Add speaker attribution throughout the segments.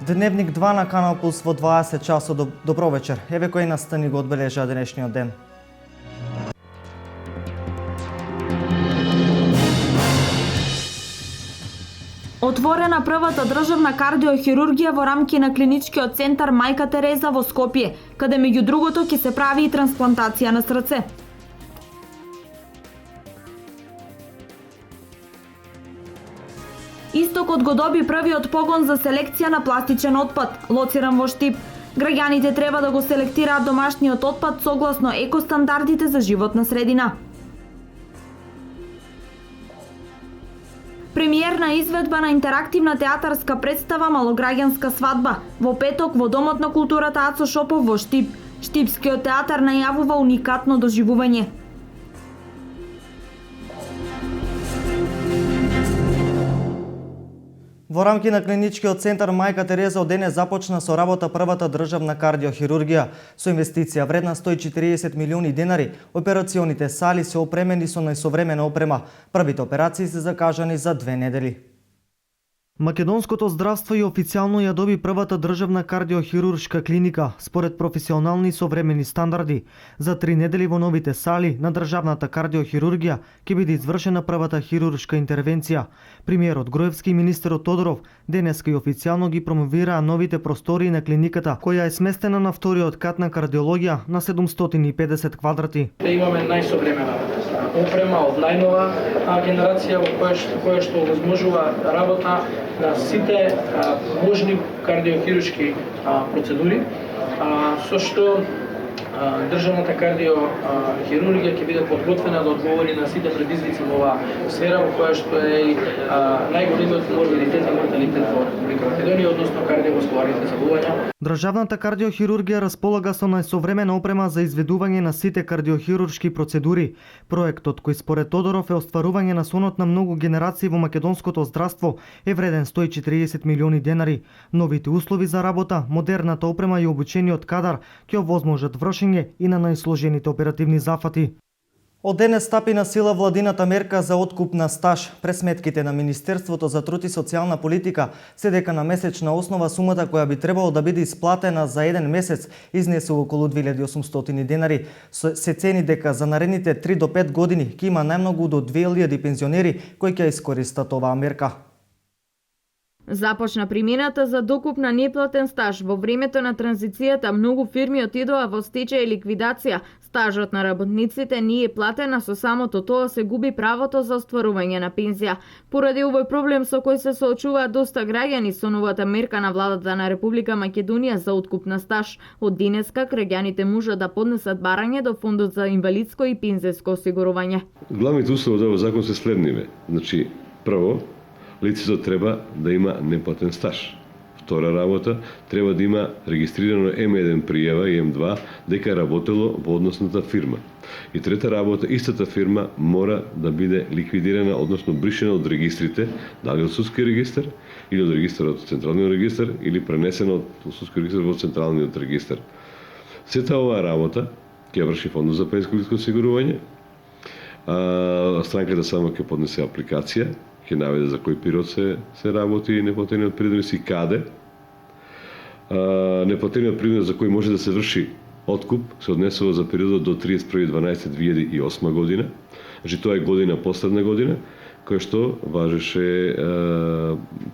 Speaker 1: Дневник 2 на Канал Плюс во 20 часот. Добро вечер. Еве кои настани го одбележа денешниот ден.
Speaker 2: Отворена првата државна кардиохирургија во рамки на клиничкиот центар Мајка Тереза во Скопје, каде меѓу другото ќе се прави и трансплантација на срце. Истокот го доби првиот погон за селекција на пластичен отпад, лоциран во Штип. Граѓаните треба да го селектираат домашниот отпад согласно екостандардите за животна средина. Премиерна изведба на интерактивна театарска представа Малограѓанска свадба во петок во Домот на културата Ацо Шопов во Штип. Штипскиот театар најавува уникатно доживување.
Speaker 1: Во рамки на клиничкиот центар Мајка Тереза од денес започна со работа првата државна кардиохирургија со инвестиција вредна 140 милиони денари. Операционите сали се опремени со најсовремена опрема. Првите операции се закажани за 2 недели. Македонското здравство и официјално ја доби првата државна кардиохируршка клиника според професионални и современи стандарди. За 3 недели во новите сали на државната кардиохирургија ќе биде извршена првата хируршка интервенција. Премиерот Груевски и министерот Тодоров денеска и официјално ги промовираа новите простории на клиниката, која е сместена на вториот кат на кардиологија на 750 квадрати.
Speaker 3: Имаме најсовремена опрема од најнова генерација во која што овозможува работа на сите можни кардиохируршки процедури, со што државната кардиохирургија ќе биде подготвена да одговори на сите предизвици во оваа сфера во која што е и најголемиот морбидитет и морталитет во Република Македонија, односно кардиоваскуларните заболувања.
Speaker 1: Државната кардиохирургија располага со најсовремена опрема за изведување на сите кардиохируршки процедури. Проектот кој според Тодоров е остварување на сонот на многу генерации во македонското здравство е вреден 140 милиони денари. Новите услови за работа, модерната опрема и обучениот кадар ќе овозможат вршење и на најсложените оперативни зафати. Од денес стапи на сила владината мерка за откуп на стаж. Пресметките на Министерството за труд и социјална политика се дека на месечна основа сумата која би требало да биде исплатена за еден месец изнесе околу 2800 денари. Се цени дека за наредните 3 до 5 години ќе има најмногу до 2000 пензионери кои ќе искористат оваа мерка.
Speaker 2: Започна примината за докуп на неплатен стаж. Во времето на транзицијата многу фирми отидоа во стечај и ликвидација. Стажот на работниците не е платен, а со самото тоа се губи правото за остварување на пензија. Поради овој проблем со кој се соочуваат доста граѓани со новата мерка на владата на Република Македонија за откуп на стаж, од денеска граѓаните можат да поднесат барање до Фондот за инвалидско и пензијско осигурување.
Speaker 4: Главните услови од овој закон се следниве. Значи, прво, лицето треба да има неплатен стаж. Втора работа, треба да има регистрирано М1 пријава и М2 дека работело во односната фирма. И трета работа, истата фирма мора да биде ликвидирана, односно бришена од регистрите, дали од судски регистар, или од регистарот, централниот регистар, или пренесена од судски регистар во централниот регистар. Сета оваа работа ќе врши Фондот за пензијско осигурување. Странката само ќе поднесе апликација, ќе наведе за кој период се работи неплатениот придонес и каде. Неплатениот придонес за кој може да се врши откуп се однесува за периодот до 31.12.2008 година. Значи тоа е година последна година, кој што важеше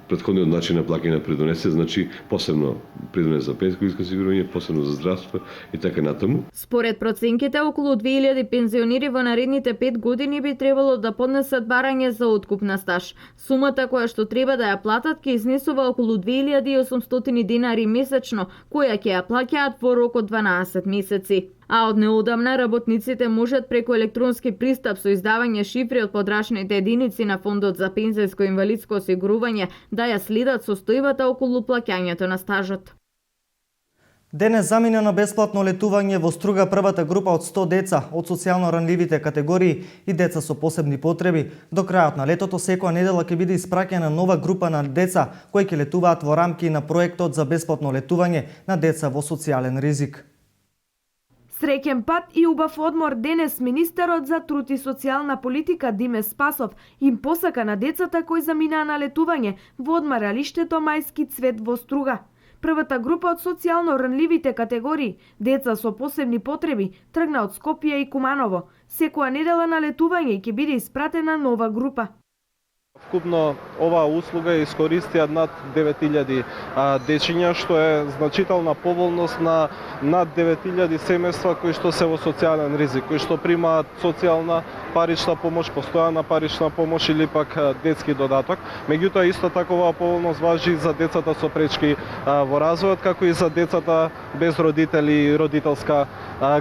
Speaker 4: претходниот начин на плаќање на придонесе, значи посебно придонес за пензијско осигурување, посебно за здравство и така натаму.
Speaker 2: Според проценките, околу 2000 пензионери во наредните 5 години би требало да поднесат барање за откуп на стаж. Сумата која што треба да ја платат ќе изнесува околу 2800 денари месечно, која ќе ја плаќаат во рок од 12 месеци. А од неодамна работниците можат преку електронски пристап со издавање шифри од подрачните единици на Фондот за пензијско и инвалидско осигурување да ја следат состојбата околу плаќањето на стажот.
Speaker 1: Денес замина на бесплатно летување во Струга првата група од 100 деца од социјално ранливите категории и деца со посебни потреби. До крајот на летото секоја недела ќе биде испраќена нова група на деца кои ќе летуваат во рамки на проектот за бесплатно летување на деца во социјален ризик.
Speaker 2: Среќен пат и убав одмор денес министерот за труд и социјална политика Диме Спасов им посака на децата кои заминаа на летување во одмаралиштето Мајски цвет во Струга. Првата група од социјално ранливите категории, деца со посебни потреби, тргна од Скопје и Куманово. Секоја недела на летување ќе биде испратена нова група.
Speaker 5: Вкупно оваа услуга искористија над 9000 дечиња, што е значителна поволност на над 9000 семејства кои што се во социјален ризик, кои што примаат социјална парична помош, постојана парична помош или пак детски додаток. Меѓутоа исто така оваа поволност важи за децата со пречки во развојот, како и за децата без родители и родителска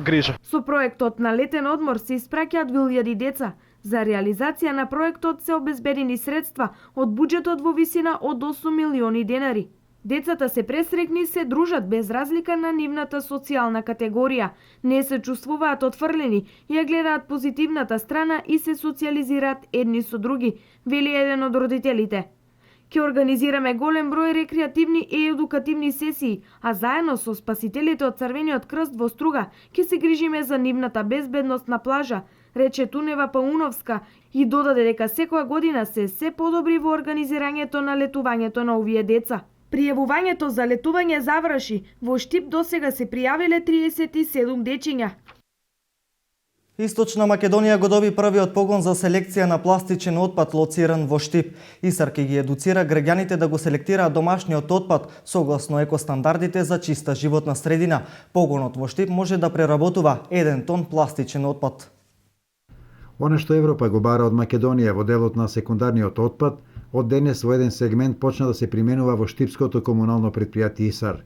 Speaker 5: грижа.
Speaker 2: Со проектот на летен одмор се испраќаат 1000 деца. За реализација на проектот се обезбедени средства од буџетот во висина од 8 милиони денари. Децата се пресрекни и се дружат без разлика на нивната социјална категорија. Не се чувствуваат отфрлени, ја гледаат позитивната страна и се социјализираат едни со други, вели еден од родителите. Ќе организираме голем број рекреативни и едукативни сесии, а заедно со спасителите од Црвениот крст во Струга ќе се грижиме за нивната безбедност на плажа, рече Тунева Пауновска и додаде дека секоја година се подобри во организирањето на летувањето на овие деца. Пријавувањето за летување заврши. Во Штип досега се пријавиле 37 дечиња.
Speaker 1: Источна Македонија го доби првиот погон за селекција на пластичен отпад лоциран во Штип. ИСАР ќе ги едуцира граѓаните да го селектираат домашниот отпад согласно екостандардите за чиста животна средина. Погонот во Штип може да преработува 1 тон пластичен отпад.
Speaker 6: Оно што Европа го бара од Македонија во делот на секундарниот отпад, од денес во еден сегмент почна да се применува во Штипското комунално предпријатие ИСАР.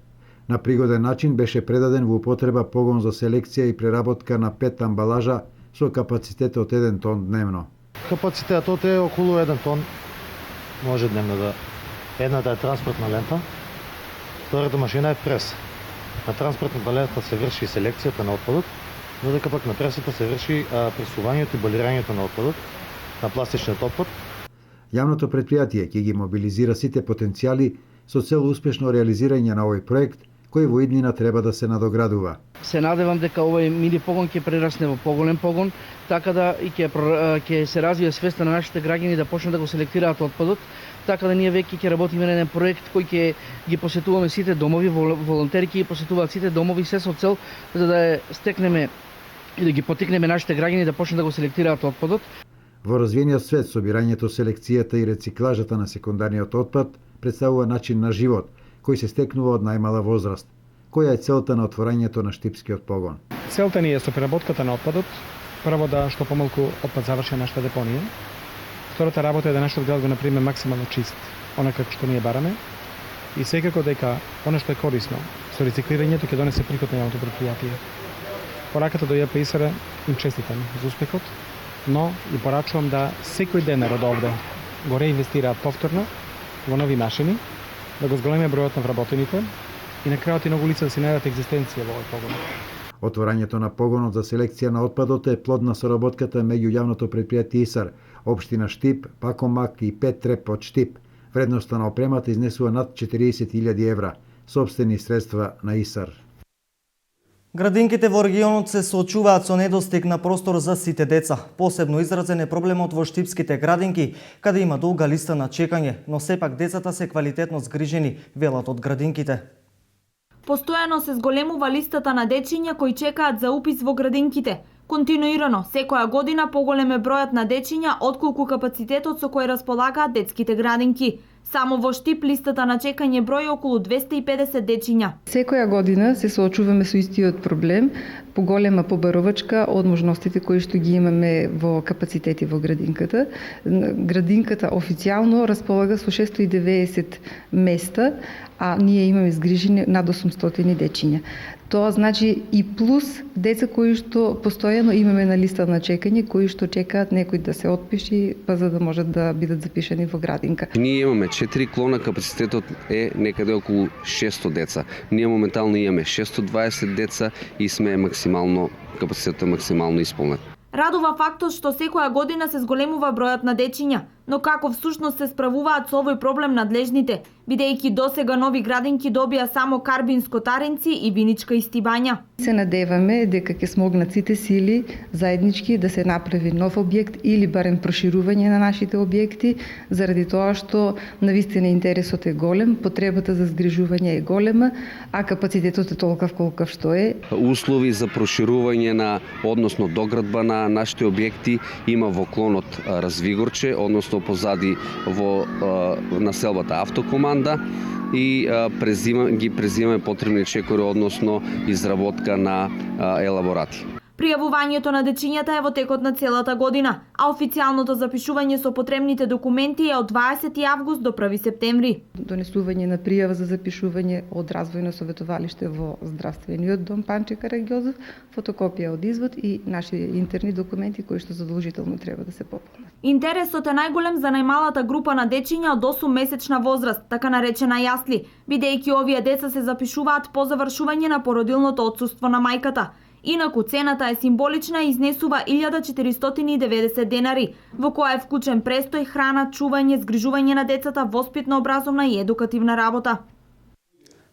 Speaker 6: На пригоден начин беше предаден во употреба погон за селекција и преработка на 5 амбалажа со капацитет од 1 тон дневно.
Speaker 7: Капацитетот е околу 1 тон, може дневно да. Едната е транспортна лента, втората машина е прес. На транспортната лента се врши селекцијата на отпадот, додека пак на пресата се врши пресувањето и балирањето на отпадот, на пластичниот отпад.
Speaker 6: Јавното предпријатие ќе ги мобилизира сите потенцијали со цел успешно реализирање на овој проект, кој во иднина треба да се надоградува.
Speaker 8: Се надевам дека овој мини погон ќе прерасне во поголем погон, така да и ќе се развие свеста на нашите граѓани да почнат да го селектираат отпадот, така да ние веќе ќе работиме на еден проект кој ќе ги посетуваме сите домови, волонтери ќе ги посетуваат сите домови, се со цел за да стекнеме и да ги потикнеме нашите граѓани да почнат да го селектираат отпадот.
Speaker 6: Во развиениот свет, собирањето, селекцијата и рециклажата на секундарниот отпад представува начин на живот, кој се стекнува од најмала возраст. Која е целта на отворањето на Штипскиот погон?
Speaker 9: Целта ни е со преработката на отпадот, прво да што помалку отпад заврши нашата депонија. Втората работа е да нашиот град го направиме максимално чист, онака како што ние бараме, и секако дека она што е корисно со рециклирањето ќе донесе приход на јавното предпријатие. Пораката до ЈП ИСАР им честитам за успехот, но и порачувам да секој денар од овде го реинвестираат повторно во нови машини, да го зголеме бројот на вработените и на крајот и многу лица да си најдат екзистенција во овој погон.
Speaker 6: Отворањето на погонот за селекција на отпадот е плод на соработката меѓу јавното предпријатие ИСАР, општина Штип, Пакомак и Петреп од Штип. Вредноста на опремата изнесува над 40.000 евра, сопствени средства на ИСАР.
Speaker 1: Градинките во регионот се соочуваат со недостиг на простор за сите деца. Посебно изразен е проблемот во штипските градинки, каде има долга листа на чекање, но сепак децата се квалитетно згрижени, велат од градинките.
Speaker 10: Постојано се зголемува листата на дечиња кои чекаат за упис во градинките. Континуирано, секоја година поголем е бројот на дечиња отколку капацитетот со кој располагаат детските градинки. Само во Штип листата на чекање број околу 250 дечиња.
Speaker 11: Секоја година се соочуваме со истиот проблем, поголема побаровачка од можностите кои што ги имаме во капацитети во градинката. Градинката официјално располага со 690 места, а ние имаме згрижени над 800 дечиња. Тоа значи и плюс деца кои што постојано имаме на листа на чекање, кои што чекаат некој да се отпиши, па за да можат да бидат запишани во градинка.
Speaker 12: Ние имаме 4 клона, капацитетот е некаде околу 600 деца. Ние моментално имаме 620 деца и сме капацитетот максимално исполнет.
Speaker 10: Радува фактот што секоја година се зголемува бројот на дечиња, но како всушност се справуваат со овој проблем надлежните, бидејќи досега нови градинки добија само карбинско таренци и виничка истибања.
Speaker 11: Се надеваме дека ќе смогнат сите сили заеднички да се направи нов објект или барем проширување на нашите објекти, заради тоа што навистина интересот е голем, потребата за згрижување е голема, а капацитетот е толков колков што е.
Speaker 12: Услови за проширување односно доградба на нашите објекти има во клонот Развигорче, односно позади во населбата Автокоманда и ги презимаме потребни чекори, односно изработка на елаборати.
Speaker 10: Пријавувањето на дечињата е во текот на целата година, а официјалното запишување со потребните документи е од 20 август до 1 септември.
Speaker 11: Донесување на пријава за запишување од развојно советовалиште во здравствениот дом Панче Караѓозов, фотокопија од извод и наши интерни документи кои што задолжително треба да се пополнат.
Speaker 10: Интересот е најголем за најмалата група на дечиња од 8-месечна возраст, така наречена јасли, бидејќи овие деца се запишуваат по завршување на породилното отсуство на мајката. Инаку цената е символична и изнесува 1490 денари, во која е вклучен престој, храна, чување, згрижување на децата, воспитно-образовна и едукативна работа.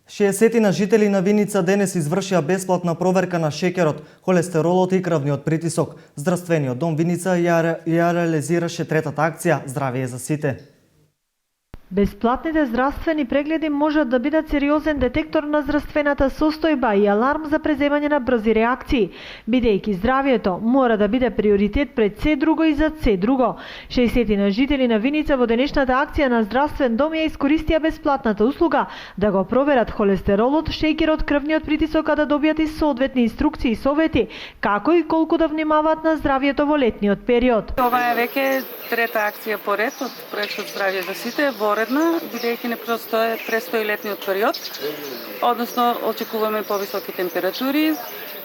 Speaker 1: 60 на жители на Виница денес извршија бесплатна проверка на шеќерот, холестеролот и крвниот притисок. Здравствениот дом Виница ја реализираше третата акција Здравје за сите.
Speaker 13: Бесплатните здравствени прегледи можат да бидат сериозен детектор на здравствената состојба и аларм за преземање на брзи реакции, бидејќи здравјето мора да биде приоритет пред се друго и зад се друго. 60 на жители на Виница во денешната акција на здравствен дом ја искористија бесплатната услуга да го проверат холестеролот, шеќерот, крвниот притисок, а да добијат и соодветни инструкции и совети како и колку да внимаваат на здравјето во летниот период.
Speaker 14: Ова е веќе трета акција поред од проектот Здравје за сите, бидејќи не престои летниот период, односно очекуваме повисоки температури,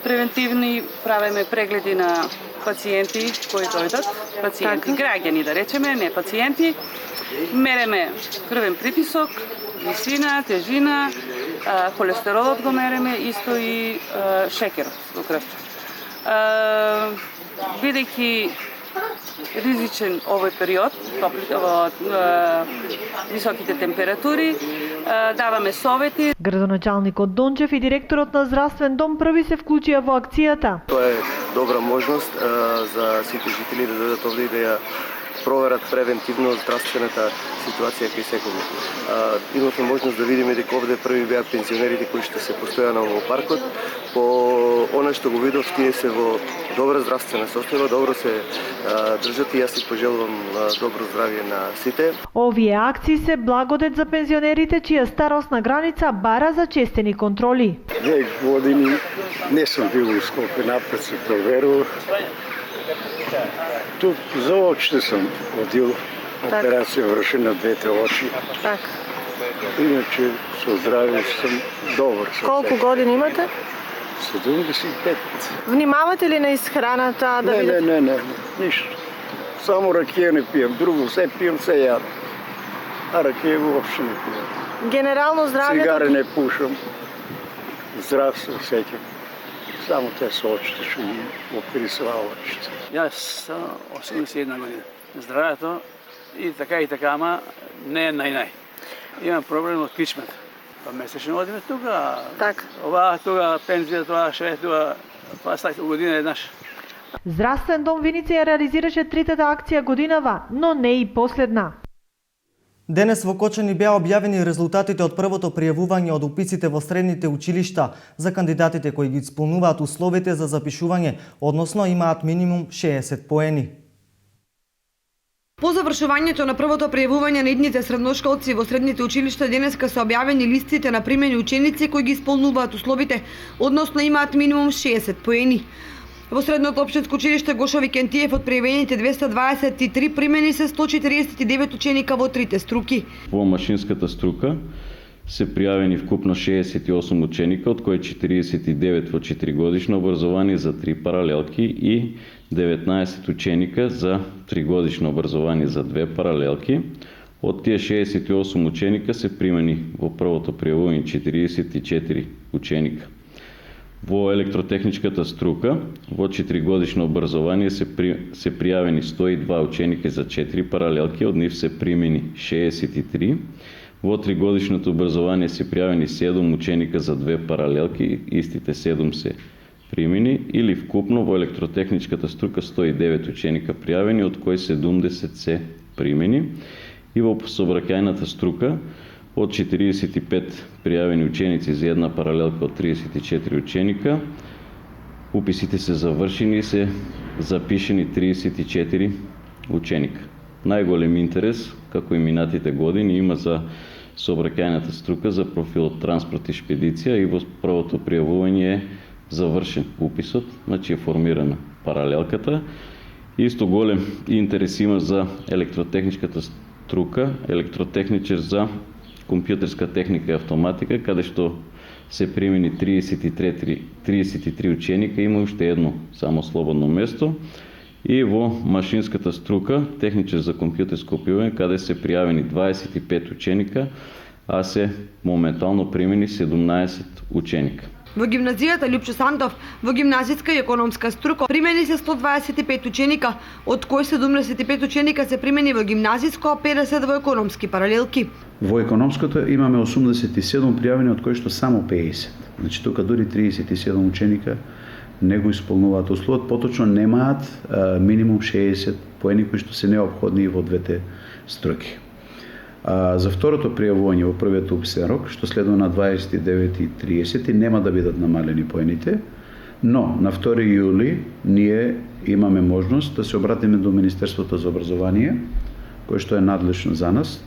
Speaker 14: превентивни правиме прегледи на пациенти кои дојдат, граѓани да речеме, не пациенти, мереме крвен притисок, висина, тежина, холестеролот го мереме, исто и шеќерот во крвта. Бидејќи ризичен овој период, високите температури, даваме совети.
Speaker 13: Градоначалникот Дончев и директорот на здравствен дом први се вклучија во акцијата.
Speaker 15: Тоа е добра можност за сите жители да дојдат овде и да ја проверат превентивно здравствената ситуација кај секој. Имавме можност да видиме дека овде први беа пензионерите кои што се постојано во паркот. По она што го видов, тие се во добра здравствена состојба, добро се држат и јас си пожелувам добро здравје на сите.
Speaker 13: Овие акции се благодет за пензионерите чија старосна граница бара за честени контроли.
Speaker 16: 2 години не сум бил у Скопје, напред се проверував. Тук за очите сум одил, операција вршена на двете очи.
Speaker 17: Така.
Speaker 16: Иначе со здравје сум добар.
Speaker 17: Колку години имате?
Speaker 16: 75.
Speaker 17: Внимавате ли на исхраната?
Speaker 16: Не, ништо. Само ракија не пијам, друго се пијам, се јадам. А ракија воопшто не пијам.
Speaker 17: Генерално здравјето...
Speaker 16: Цигаре не пушам. Здрав се осеќам. Само те со очите што ги опирисува очите.
Speaker 18: Јас сум 81 година. Здравјето и така, ама не е нај. Имам проблем од кичмет. Па месечно одиме тука.
Speaker 17: Така.
Speaker 18: Ова тука пензија, тоа ше, тоа па слајте година еднаш.
Speaker 13: Здравствен дом Виница ја реализираше третата акција годинава, но не и последна.
Speaker 1: Денес во Кочани беа објавени резултатите од првото пријавување од уписите во средните училишта за кандидатите кои ги исполнуваат условите за запишување, односно имаат минимум 60 поени.
Speaker 19: По завршувањето на првото пријавување на идните средношколци во средните училишта денеска се објавени листите на примени ученици кои ги исполнуваат условите, односно имаат минимум 60 поени. Во средното општинско училиште Гошо Викентиев од пријавените 223 примени се 149 ученика во трите струки.
Speaker 20: Во машинската струка се пријавени вкупно 68 ученика, од кои 49 во 4-годишно образование за 3 паралелки и 19 ученика за 3-годишно образование за 2 паралелки. Од тие 68 ученика се примени во првото пријавување 44 ученика. Во електротехничката струка во 4-годишно образование се пријавени 102 ученика за 4 паралелки, од нив се примени 63. Во 3-годишното образование се пријавени 7 ученика за 2 паралелки, истите 7 се примени, или вкупно во електротехничката струка 109 ученика пријавени, од кои 70 се примени. И во сообраќајната струка од 45 пријавени ученици за една паралелка од 34 ученика, уписите се завршени и се запишени 34 ученика. Најголем интерес, како и минатите години, има за сообраќајната струка за профилот транспорт и шпедиција и во првото пријавување е завршен уписот, значи е формирана паралелката. Исто голем интерес има за електротехничката струка, електротехничар за компјутерска техника и автоматика, каде што се примени 33 ученика, има уште едно само слободно место. И во машинската струка, техничар за компјутерско опивање, каде се пријавени 25 ученика, а се моментално примени 17 ученика.
Speaker 19: Во гимназијата Љупчо Сандов, во гимназијска и економска струка, примени се 125 ученика, од кои 75 ученика се примени во гимназиско, а 50 во економски паралелки.
Speaker 21: Во економското имаме 87 пријавени, од кои што само 50. Значи тука дури 37 ученика не го исполнуваат условот, поточно немаат минимум 60 поени кои што се неопходни во двете струки. За второто пријавување во првиот уписен рок, што следува на 29:30, нема да бидат намалени поените, но на 2 јули ние имаме можност да се обратиме до Министерството за образование, кое што е надлежно за нас.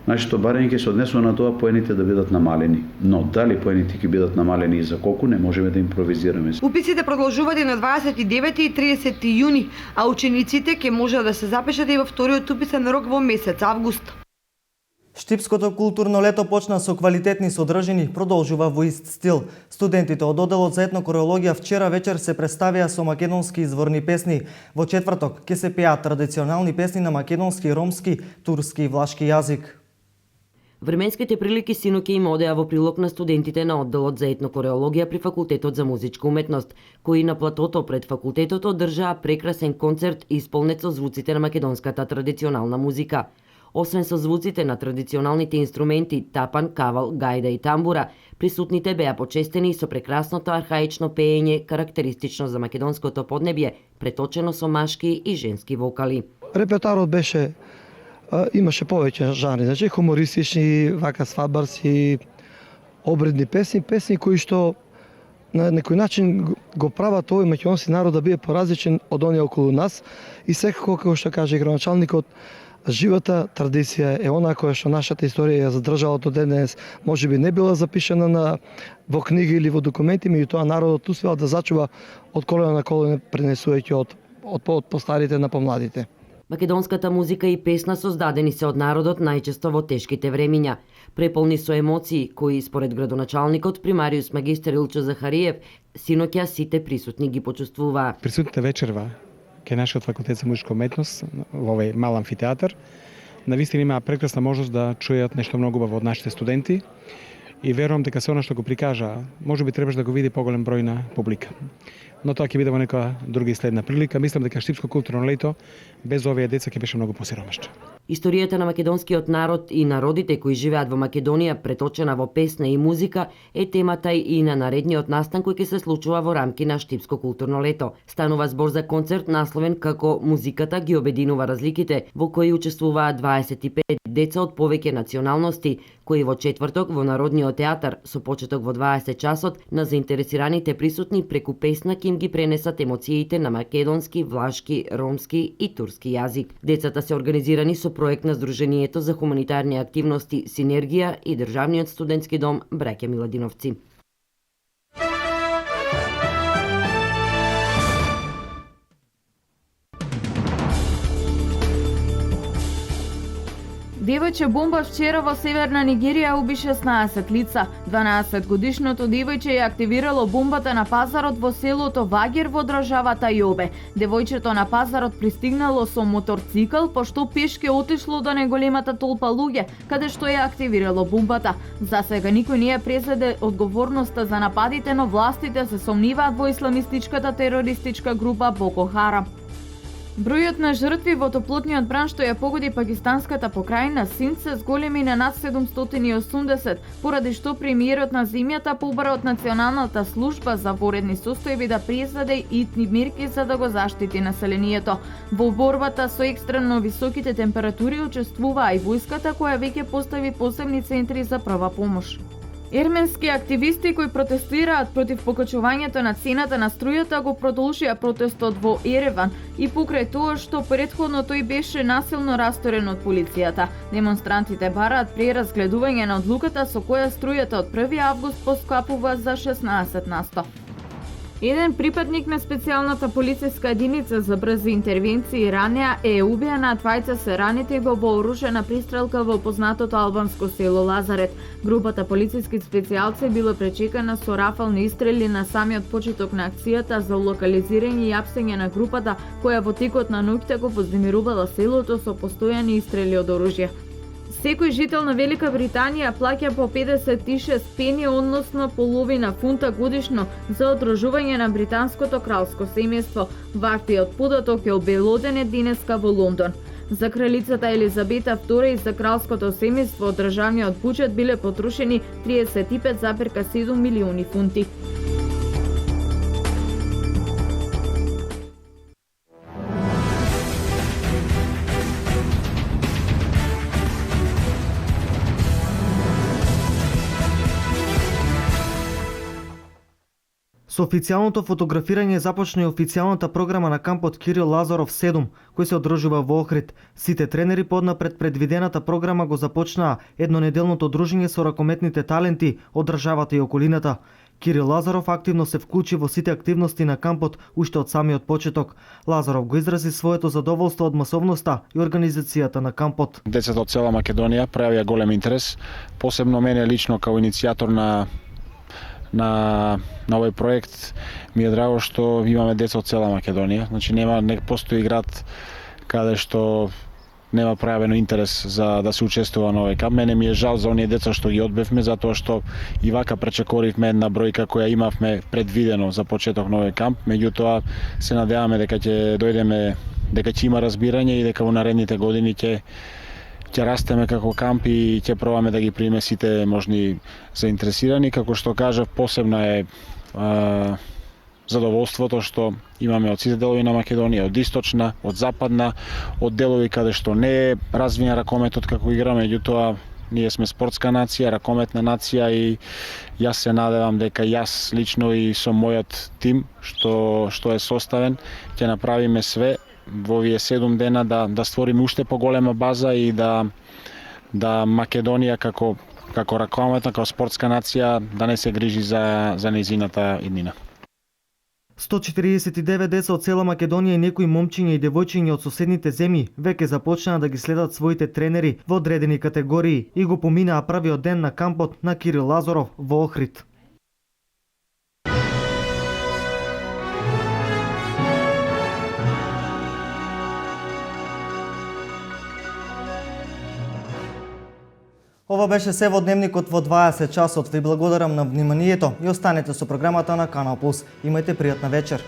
Speaker 21: Нашето барање ќе се однесува на тоа поените да бидат намалени, но дали поените ќе бидат намалени и за колку не можеме да импровизираме.
Speaker 19: Уписите продолжуваат и на 29 и 30 јуни, а учениците ќе можат да се запишат и во вториот уписен рок во месец август.
Speaker 1: Штипското културно лето почна со квалитетни содржини, продолжува во ист стил. Студентите од одделот за етнокореологија вчера вечер се представија со македонски изворни песни. Во четврток ќе се пеат традиционални песни на македонски, ромски, турски и влашки јазик.
Speaker 22: Временските прилики синоќа им одеа во прилог на студентите на одделот за етнокореологија при Факултетот за музичка уметност, кои на платото пред факултетот одржаа прекрасен концерт исполнет со звуците на македонската традиционална музика. Освен со звуците на традиционалните инструменти тапан, кавал, гајда и тамбура, присутните беа почестени со прекрасното архаично пеење, карактеристично за македонското поднебје, преточено со машки и женски вокали.
Speaker 23: Репертоарот беше имаше повеќе жанри, значи хумористични, вака свадбарски, обредни песни, песни кои што на некој начин го прават овој македонски народ да биде поразличен од оние околу нас и секако, како што каже градоначалникот, живата традиција е она која што нашата историја ја задржала до денес, можеби не била запишана во книги или во документи, меѓутоа народот успеал да зачува од колено на колено, пренесувајќи од постарите на помладите.
Speaker 22: Македонската музика и песна создадени се од народот најчесто во тешките времиња, преполни со емоции, кои според градоначалникот примариус магистер Илчо Захариев, синоќа сите присутни ги почувствуваа.
Speaker 9: Присутните вечерва кај нашиот факултет за музичка уметност во овој мал амфитеатар, навистина имаа прекрасна можност да чујат нешто многу убаво од нашите студенти и верувам дека се она што го прикажа, можеби требаш да го види поголем број на публика. Но тоа ќе биде во некоја друга и следна прилика. Мислам дека Штипско културно лето без овие деца ќе беше многу посиромашно.
Speaker 22: Историјата на македонскиот народ и народите кои живеат во Македонија, преточена во песна и музика, е темата и на наредниот настан кој ќе се случува во рамки на Штипско културно лето. Станува збор за концерт насловен како "Музиката ги обединува разликите", во кој учествуваат 25 деца од повеќе националности, кои во четврток во Народниот театар со почеток во 20 часот на заинтересираните присутни преку песна ќе им ги пренесат емоциите на македонски, влашки, ромски и турски јазик. Децата се организирани со проект на Сдруженијето за хуманитарни активности Синергија и Државниот студентски дом Браќа Миладиновци.
Speaker 2: Девојче бомба вчера во северна Нигерија уби 16 лица. 12-годишното девојче ја активирало бомбата на пазарот во селото Вагер во државата Јобе. Девојчето на пазарот пристигнало со моторцикл, пошто пешке отишло до неголемата толпа луѓе, каде што ја активирало бомбата. За сега никој не ја презеде одговорноста за нападите, но властите се сомниваат во исламистичката терористичка група Боко Харам. Бројот на жртви во топлотниот бран што ја погоди пакистанската покрајна Синд се зголеми на над 780, поради што премиерот на земјата побара од Националната служба за воредни состојби да презеде итни мерки за да го заштити населението. Во борбата со екстремно високите температури учествува и војската која веќе постави посебни центри за прва помош. Ерменски активисти кои протестираат против покачувањето на цената на струјата го продолжија протестот во Ереван и покрај тоа што претходно тој беше насилно расторен од полицијата. Демонстрантите бараат преразгледување на одлуката со која струјата од 1 август поскапува за 16%. Еден припадник на специјалната полициска единица за брзи интервенции ранеа е убиен, а двајца се ранети во вооружена пристрелка во познатото албанско село Лазарет. Групата полициски специјалци била пречекана со рафални истрели на самиот почеток на акцијата за локализирање и апсење на групата, која во текот на ноќта го вознемирувала селото со постојани истрели од оружје. Секој жител на Велика Британија плаќа по 56 пени, односно половина фунта годишно за одружување на британското кралско семејство. Ваквиот податок е обелоден денеска во Лондон. За кралицата Елизабета II и за кралското семејство од државниот буџет биле потрошени 35,7 милиони фунти.
Speaker 1: Со официјалното фотографирање започна и официјалната програма на кампот Кирил Лазаров 7, кој се одржува во Охрид. Сите тренери поднапред предвидената програма го започнаа еднонеделното дружење со ракометните таленти од државата и околината. Кирил Лазаров активно се вклучи во сите активности на кампот уште од самиот почеток. Лазаров го изрази своето задоволство од масовноста и организацијата на кампот.
Speaker 3: Децата од цела Македонија пројавија голем интерес, посебно мене лично као иницијатор на овој проект ми е драго што имаме деца од цела Македонија. Значи не постои град каде што нема пројавено интерес за да се учествува на овој камп. Мене ми е жал за оние деца што ги одбевме, затоа што и вака пречекоривме една бројка која имавме предвидено за почеток на овој камп. Меѓутоа се надеваме дека ќе дојдеме, дека ќе има разбирање и дека во наредните години ќе растеме како камп и ќе пробаме да ги примеме сите можни заинтересирани. Како што кажав, посебно е задоволството што имаме од сите делови на Македонија, од источна, од западна, од делови каде што не е развиен ракометот како игра, меѓутоа ние сме спортска нација, ракометна нација и јас се надевам дека јас лично и со мојот тим што е составен ќе направиме све во овие 7 дена да створиме уште поголема база и да Македонија како ракометна, како спортска нација да не се грижи за нејзината иднина.
Speaker 1: 149 деца од цела Македонија и некои момчиња и девојчиња од соседните земји веќе започнаа да ги следат своите тренери во одредени категории и го поминаа првиот ден на кампот на Кирил Лазаров во Охрид. Ова беше се во дневникот во 20 часот. Ви благодарам на вниманието и останете со програмата на Канал Плюс. Имајте пријатна вечер.